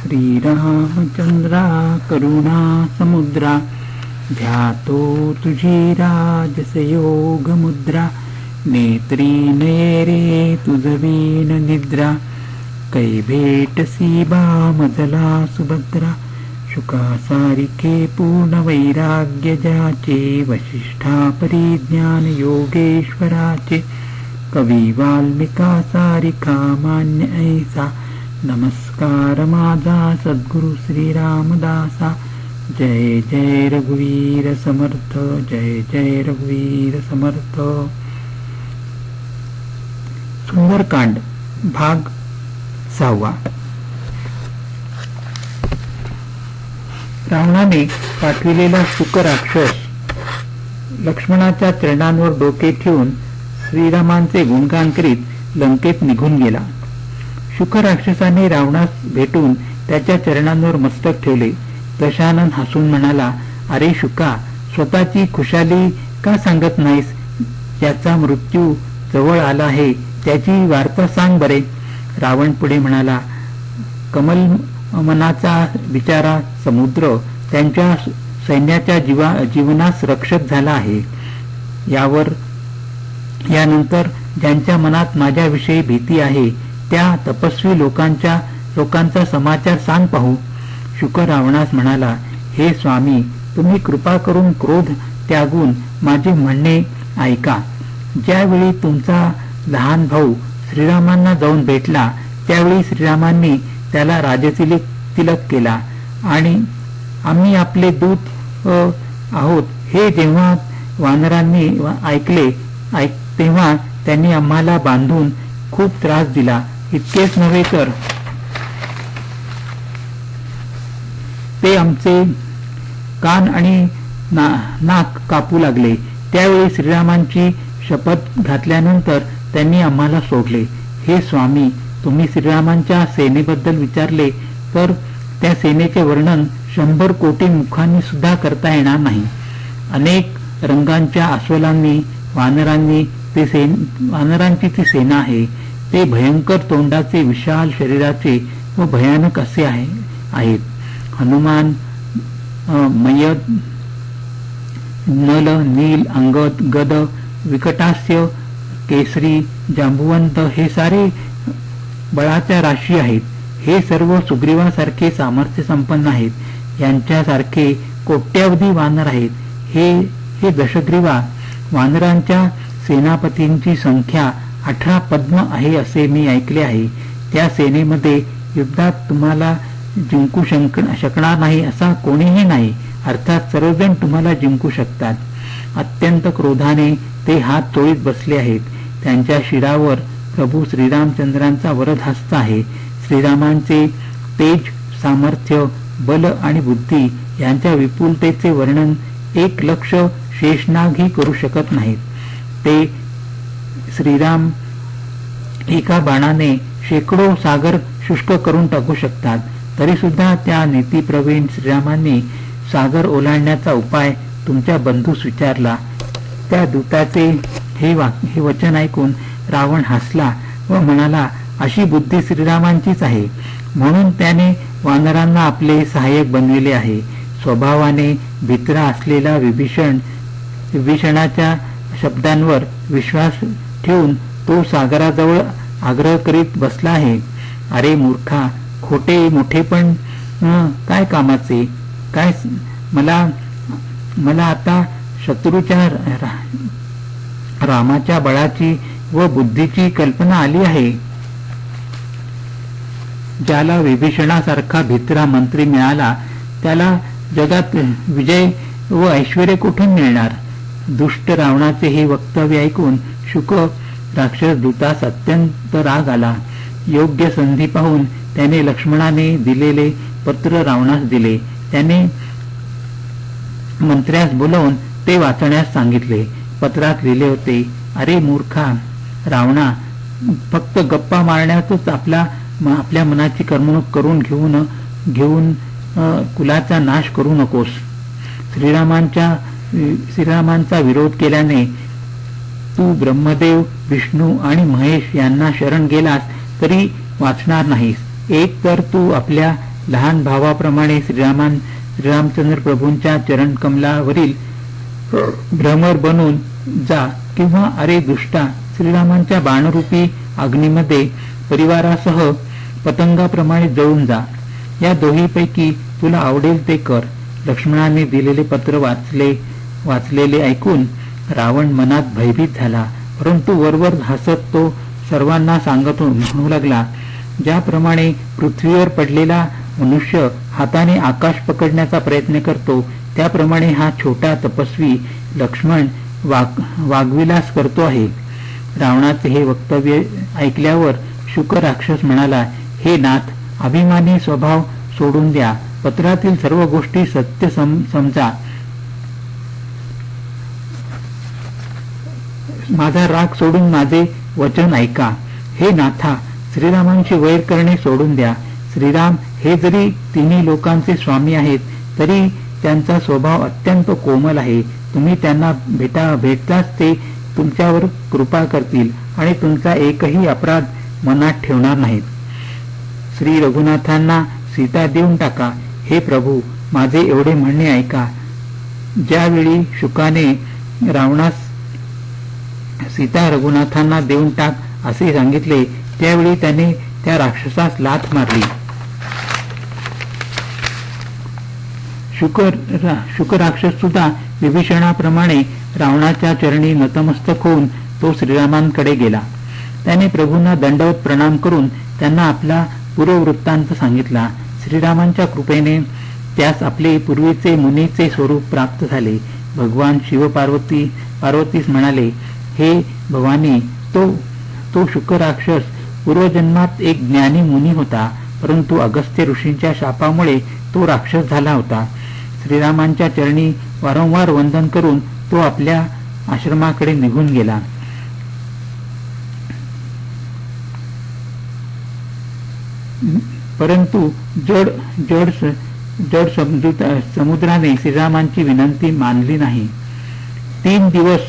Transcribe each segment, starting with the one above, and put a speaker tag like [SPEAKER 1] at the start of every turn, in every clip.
[SPEAKER 1] श्रीरामचंद्रा करुणा समुद्रा, ध्यातो तुझी राजस योग मुद्रा, नेत्री नये रे तुझवीन निद्रा, कै भेटसी बामजला सुभद्रा, शुका सारिखे पूर्ण वैराग्य ज्याचे, वशिष्ठा परिज्ञान योगेश्वराचे, कवी वाल्मिका सारिखा मान्य ऐसा, नमस्कार माझा सद्गुरु श्रीरामदासा. जय जय रघुवीर समर्थ, जय जय रघुवीर समर्थ. सुंदरकांड भाग 6. रावणाने पाठविलेला शुक राक्षस लक्ष्मणाच्या चरणांवर डोके ठेवून श्रीरामांचे गुणगान करीत लंकेत निघून गेला. शुक राक्षसाने रावणास भेटून त्याच्या चरणांवर मस्तक ठेवले. दशानन हसून म्हणाला, अरे शुका, स्वतःची खुशाली का सांगत नाहीस? ज्याचा मृत्यू जवळ आला आहे त्याची वार्ता सांग बरे. रावण पुढे म्हणाला, कमल मनाचा बिचारा समुद्र त्यांच्या सैन्याच्या जीवनास रक्षक झाला आहे. यानंतर ज्यांच्या मनात माझ्याविषयी भीती आहे त्या तपस्वी लोकांचा समाचार सांग पाहू. शुक रावणास म्हणाला, हे स्वामी, तुम्ही कृपा करून क्रोध त्यागून माझे म्हणणे ऐका. ज्यावेळी तुमचा लहान भाऊ श्रीरामांना जाऊन भेटला त्यावेळी श्रीरामांनी त्याला राजतिलक केला आणि आम्ही आपले दूत आहोत हे जेव्हा वानरांनी ऐकले तेव्हा त्यांनी आम्हाला बांधून खूप त्रास दिला. इतकेच नव्हे तर ते आमचे कान आणि नाक कापू लागले. त्यावेळी श्रीरामांची शपथ घातल्यानंतर त्यांनी आम्हाला सोडले. हे स्वामी, तुम्ही श्रीरामांच्या सेनेबद्दल विचारले तर त्या सेनेचे वर्णन 100 कोटी मुखांनी सुद्धा करता येणार नाही. अनेक रंगांच्या अस्वलांनी वानरांची ती सेना आहे. ते भयंकर तोंडाचे, विशाल शरीराचे व भयानक असे आहेत. हनुमान, मयद, नल, नील, अंगद, गद, विकटास्य, केसरी, जांबुवंत हे सारे बळाच्या राशी आहेत. हे सर्व सुग्रीवासारखे सामर्थ्य संपन्न आहेत. यांच्यासारखे कोट्यावधी वानर आहेत. हे दशग्रीवा, वानरांच्या सेनापतींची संख्या 18 पद्म आहे असे मी ऐकले आहे. त्या सेनेमध्ये युद्धात तुम्हाला जिंकू शकणार नाही असा कोणीही नाही. अर्थात सर्वजण तुम्हाला जिंकू शकतात. अत्यंत क्रोधाने ते हात चोळीत बसले आहेत. त्यांच्या शिरावर प्रभू श्रीरामचंद्रांचा वरद हस्त आहे. श्रीरामांचे तेज, सामर्थ्य, बल आणि बुद्धी यांच्या विपुलतेचे वर्णन 1,00,000 शेषनागही करू शकत नाहीत. ते श्रीराम एका बाणाने शेकडो सागर शुष्क करून टाकू शकतात. तरी सुद्धा त्या नीतीप्रवीण श्रीरामांनी सागर ओलांडण्याचा उपाय तुमच्या बंधूस विचारला. त्या दूताचे हे वचन ऐकून रावण हसला व म्हणाला, अशी बुद्धी श्रीरामांचीच आहे. म्हणून त्याने वानरांना आपले सहाय्यक बनविले आहे. स्वभावाने भित्रा असलेला विभीषणाच्या शब्दांवर विश्वास ठेवून तो सागराजवळ आग्रह करीत बसला आहे. अरे मूर्खा, खोटे मोठेपण काय कामाचे? काय मला आता शत्रूच्या रामाच्या बळाची व बुद्धीची कल्पना आली आहे. ज्याला विभीषणासारखा भित्रा मंत्री मिळाला त्याला जगात विजय व ऐश्वर्य कुठून मिळणार? दुष्ट रावणाचे हे वक्तव्य ऐकून शुक राक्षस दूतास अत्यंत राग आला. योग्य संधी पाहून त्याने लक्ष्मणाने दिलेले पत्र रावणास दिले. त्याने मंत्र्यास बोलावून ते वाचण्यास सांगितले. पत्रात लिहिले होते, अरे मूर्खा रावणा, फक्त गप्पा मारण्यातच आपल्या मनाची करमणूक करून घेऊन कुलाचा नाश करू नकोस. श्रीरामांचा विरोध केल्याने तू ब्रह्मदेव, विष्णू आणि महेश यांना शरण गेलास तरी वाचणार नाहीस. एक तर तू आपल्या लहान भावाप्रमाणे श्रीरामचंद्र प्रभूंच्या चरणकमलावरील भ्रमर बनून जा, किंवा अरे दुष्टा, श्रीरामांच्या बाणरूपी अग्नीमध्ये परिवारासह पतंगाप्रमाणे जळून जा. या दोहीपैकी तुला आवडेल ते कर. लक्ष्मणाने दिलेले पत्र वाचलेले ऐकून रावण मनात भयभीत झाला, परंतु वरवर हसत तो सर्वांना सांगत म्हणू लागला, ज्याप्रमाणे पृथ्वीवर पडलेला मनुष्य हाताने आकाश पकडण्याचा प्रयत्न करतो, त्याप्रमाणे हा छोटा तपस्वी लक्ष्मण वागविलास करतो आहे. रावणाचे हे वक्तव्य ऐकल्यावर शुक राक्षस म्हणाला, हे नाथ, अभिमानी स्वभाव सोडून द्या. पत्रातील सर्व गोष्टी सत्य समजा. माझा राग सोडून माझे वचन ऐका. हे नाथा, श्रीरामांशी वैर करणे सोडून द्या. श्रीराम हे जरी तिन्ही लोकांचे स्वामी आहेत, तरी त्यांचा स्वभाव अत्यंत कोमल आहे. तुम्ही त्यांना भेटताच ते तुमच्यावर कृपा करतील आणि तुमचा एकही अपराध मनात ठेवणार नाहीत. श्री रघुनाथांना सीता देऊन टाका. हे प्रभू, माझे एवढे म्हणणे ऐका. ज्यावेळी शुकाने रावणास सीता रघुनाथांना देऊन टाक असे सांगितले, त्यावेळी त्याने त्या राक्षसास लाथ मारली. शुक राक्षस सुद्धा विभीषणाप्रमाणे रावणाच्या चरणी नतमस्तक होऊन तो श्रीरामांकडे गेला. त्याने प्रभूंना दंडवत प्रणाम करून त्यांना आपला पूर्ववृत्तांत सांगितला. श्रीरामांच्या कृपेने त्यास आपले पूर्वीचे मुनीचे स्वरूप प्राप्त झाले. भगवान शिव पार्वतीस म्हणाले, हे भवानी, तो शुक राक्षस पूर्वजन्मात एक ज्ञानी मुनी होता, परंतु अगस्त्य ऋषींच्या शापामुळे तो राक्षस झाला होता. श्रीरामांच्या चरणी वारंवार वंदन करून तो आपल्या आश्रमाकडे निघून गेला. परंतु जड समुद्राने श्रीरामांची विनंती मानली नाही. 3 दिवस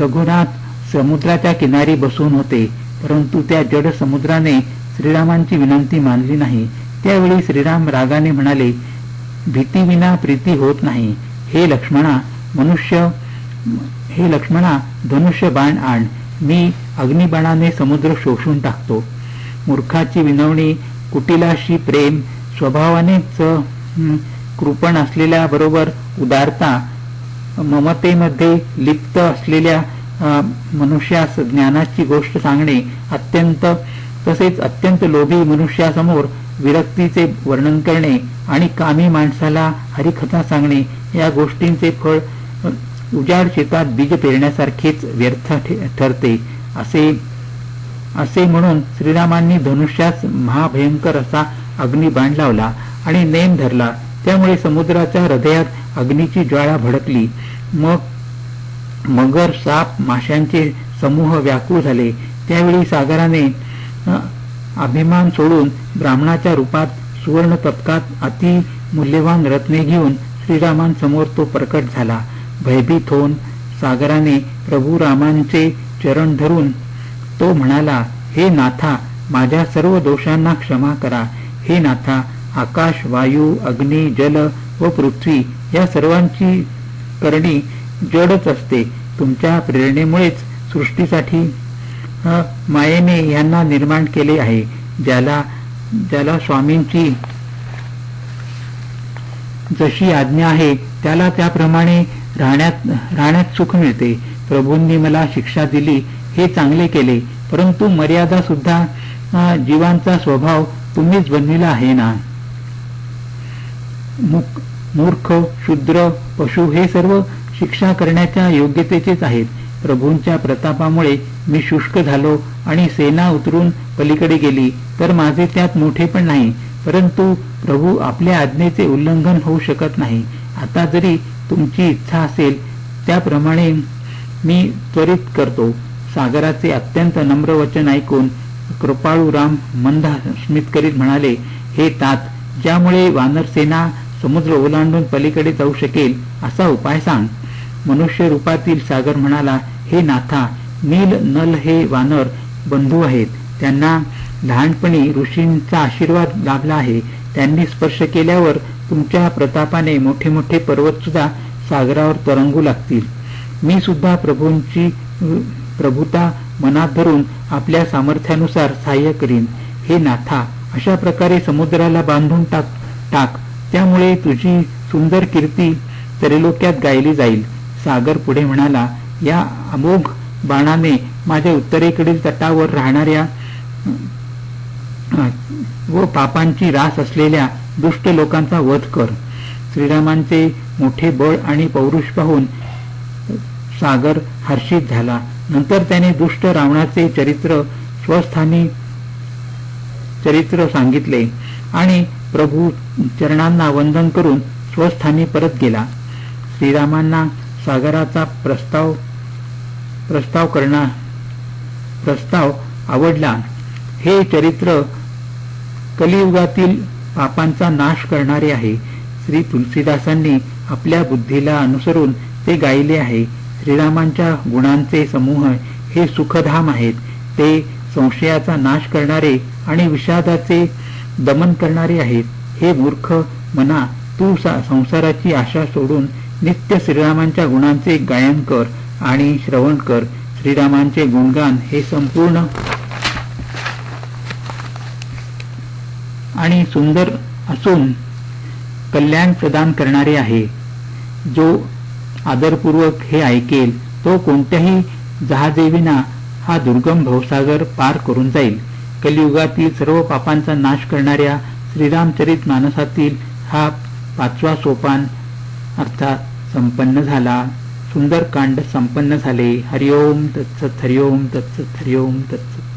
[SPEAKER 1] रघुनाथ समुद्राच्या किनारी बसून होते, परंतु त्या जड समुद्राने श्रीरामांची विनंती मानली नाही. त्यावेळी श्रीराम रागाने म्हणाले, भीतीविना प्रीती होत नाही. हे लक्ष्मणा, धनुष्य बाण आण. मी अग्निबाणाने समुद्र शोषून टाकतो. मूर्खाची विनवणी, कुटिलाशी प्रेम, स्वभावानेच कृपण असलेल्या बरोबर उदारता, ममतेमध्ये लिप्त असलेल्या मनुष्यास ज्ञानाची गोष्ट सांगणे, तसेच अत्यंत लोभी मनुष्यासमोर विरक्तीचे वर्णन करणे आणि कामी माणसाला हरिकथा सांगणे, या गोष्टींचे फळ उजाड शेतात बीज पेरण्यासारखेच व्यर्थ ठरते. असे म्हणून श्रीरामांनी धनुष्यास महाभयंकर असा अग्निबाण लावला आणि नेम धरला. त्यामुळे समुद्राच्या हृदयात अग्नीची ज्वाळा भडकली. मगर, साप, माशांचे समूह व्याकुळ झाले. त्यावेळी सागराने अभिमान सोडून ब्राह्मणाच्या रूपात सुवर्ण तपकात अति मूल्यवान रत्ने घेऊन श्रीरामांसमोर तो प्रकट झाला. भयभीत होऊन सागराने प्रभू रामांचे चरण धरून तो म्हणाला, हे नाथा, माझ्या सर्व दोषांना क्षमा करा. हे नाथा, आकाश, वायू, अग्नी, जल व पृथ्वी या सर्वांची करणी जडच असते. तुमच्या प्रेरणेमुळेच सृष्टीसाठी मायेने यांना निर्माण केले आहे. ज्याला स्वामींची जशी आज्ञा आहे त्याला त्याप्रमाणे राहण्यात सुख मिळते. प्रभूंनी मला शिक्षा दिली, हे चांगले केले, परंतु मर्यादा सुद्धा जीवांचा स्वभाव तुम्हीच बनविला आहे ना. मूर्ख, शूद्र, पशु हे सर्व शिक्षा करण्याच्या योग्यतेचेच आहेत. प्रभूंच्या प्रतापामुळे मी शुष्क झालो आणि सेना उतरून पलीकडे गेली, तर माझे त्यात मोठेपण नाही. परंतु प्रभू, आपल्या आज्ञेचे उल्लंघन होऊ शकत नाही. आता जरी तुमची इच्छा असेल त्याप्रमाणे मी त्वरित करतो. सागराचे अत्यंत नम्र वचन ऐकून कृपाळू राम मंद स्मित करीत म्हणाले, हे तात, ज्यामुळे वानरसेना समुद्र ओलांडून पलीकडे जाऊ शकेल असा उपाय सांग. मनुष्य रूपातील सागर म्हणाला, हे नाथा, नील, नल हे वानर बंधू आहेत. त्यांना लहानपणी ऋषींचा आशीर्वाद लाभला आहे. त्यांनी स्पर्श केल्यावर तुमच्या प्रतापाने मोठे मोठे पर्वत सुद्धा सागरावर तरंगू लागतील. मी सुद्धा प्रभुता मनात धरून आपल्या सामर्थ्यानुसार सहाय्य करीन. हे नाथा, अशा प्रकारे समुद्राला बांधून टाक, त्यामुळे तुझी सुंदर कीर्ती त्रैलोक्यात गायली जाईल. सागर पुढे म्हणाला, या अमोघ बाणाने माझ्या उत्तरेकडील तटावर राहणाऱ्या व पापांची रास असलेल्या दुष्ट लोकांचा वध कर. श्रीरामांचे मोठे बळ आणि पौरुष पाहून सागर हर्षित झाला. नंतर त्याने दुष्ट रावणाचे चरित्र सांगितले आणि प्रभू चरणांना वंदन करून स्वस्थानी परत गेला. श्रीरामांना सागराचा प्रस्ताव आवडला. हे चरित्र कलियुगातील पापांचा नाश करणारे आहे. श्री तुलसीदासांनी आपल्या बुद्धीला अनुसरून ते गायले आहे. श्रीरामांच्या गुणांचे समूह हे सुखधाम आहेत. ते संशयाचा नाश करणारे आणि विषादाचे दमन करणारे आहेत. हे मूर्ख मना, तू संसाराची आशा सोडून नित्य श्रीरामांच्या गुणांचे गायन कर आणि श्रवण कर. श्रीरामांचे गुणगान हे संपूर्ण आणि सुंदर असून कल्याण प्रदान करणारे आहे. जो आदरपूर्वक हे ऐकेल तो कोणत्याही जहाजेविना हा दुर्गम भवसागर पार करून जाईल. कलियुगातील सर्व पापांचा नाश करणाऱ्या श्रीरामचरित मानसातील हा 5वा सोपान अर्थात संपन्न झाला. सुंदरकांड संपन्न झाले. हरिओम तत्सत, हरिओम तत्सत, हरिओम तत्सत.